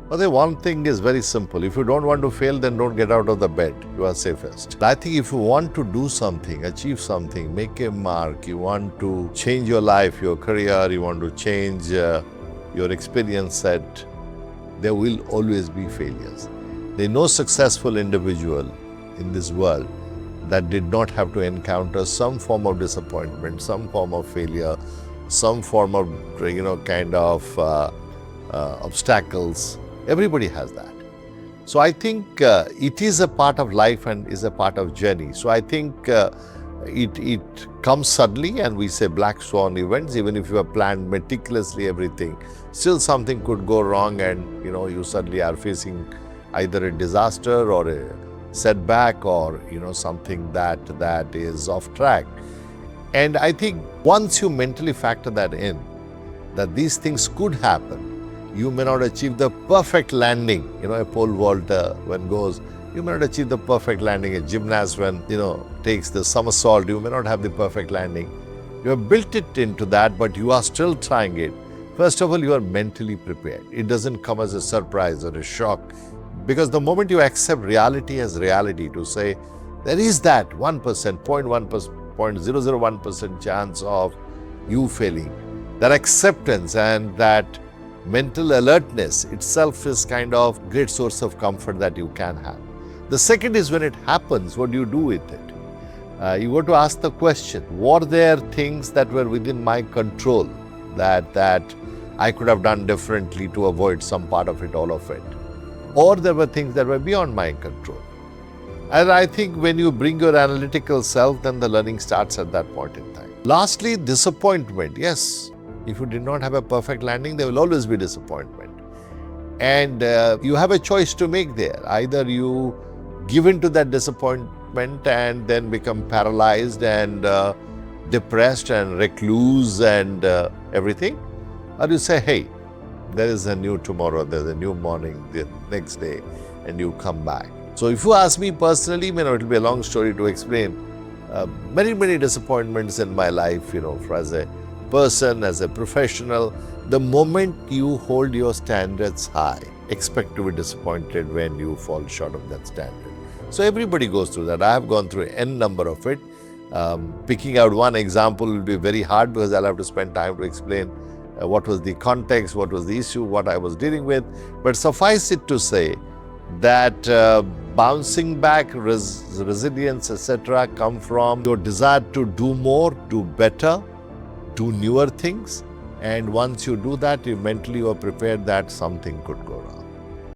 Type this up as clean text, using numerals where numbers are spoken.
But the one thing is very simple. If you don't want to fail, then don't get out of the bed. You are safest. I think if you want to do something, achieve something, make a mark, you want to change your life, your career, you want to change your experience set, there will always be failures. There is no successful individual in this world that did not have to encounter some form of disappointment, some form of failure, some form of, obstacles. Everybody has that. So I think it is a part of life and is a part of journey. So I think it comes suddenly, and we say black swan events. Even if you have planned meticulously everything, still something could go wrong, and you suddenly are facing either a disaster or a setback or something that is off track. And I think once you mentally factor that in, that these things could happen, you may not achieve the perfect landing. A pole vaulter when goes, you may not achieve the perfect landing. A gymnast when takes the somersault, you may not have the perfect landing. You have built it into that, but you are still trying it. First of all, you are mentally prepared. It doesn't come as a surprise or a shock, because the moment you accept reality as reality, to say there is that 1%, 0.01% chance of you failing, that acceptance and that mental alertness itself is kind of great source of comfort that you can have. The second is, when it happens, what do you do with it? You got to ask the question, were there things that were within my control that I could have done differently to avoid some part of it, all of it? Or there were things that were beyond my control? And I think when you bring your analytical self, then the learning starts at that point in time. Lastly, disappointment. Yes, if you did not have a perfect landing, there will always be disappointment. And you have a choice to make there. Either you give in to that disappointment and then become paralyzed and depressed and recluse and everything, or you say, hey, there is a new tomorrow, there's a new morning, the next day, and you come back. So if you ask me personally, it will be a long story to explain. Many disappointments in my life, as a person, as a professional. The moment you hold your standards high, expect to be disappointed when you fall short of that standard. So everybody goes through that. I have gone through n number of it. Picking out one example will be very hard, because I'll have to spend time to explain what was the context, what was the issue, what I was dealing with. But suffice it to say that bouncing back, resilience, etc. come from your desire to do more, do better, do newer things. And once you do that, you mentally are prepared that something could go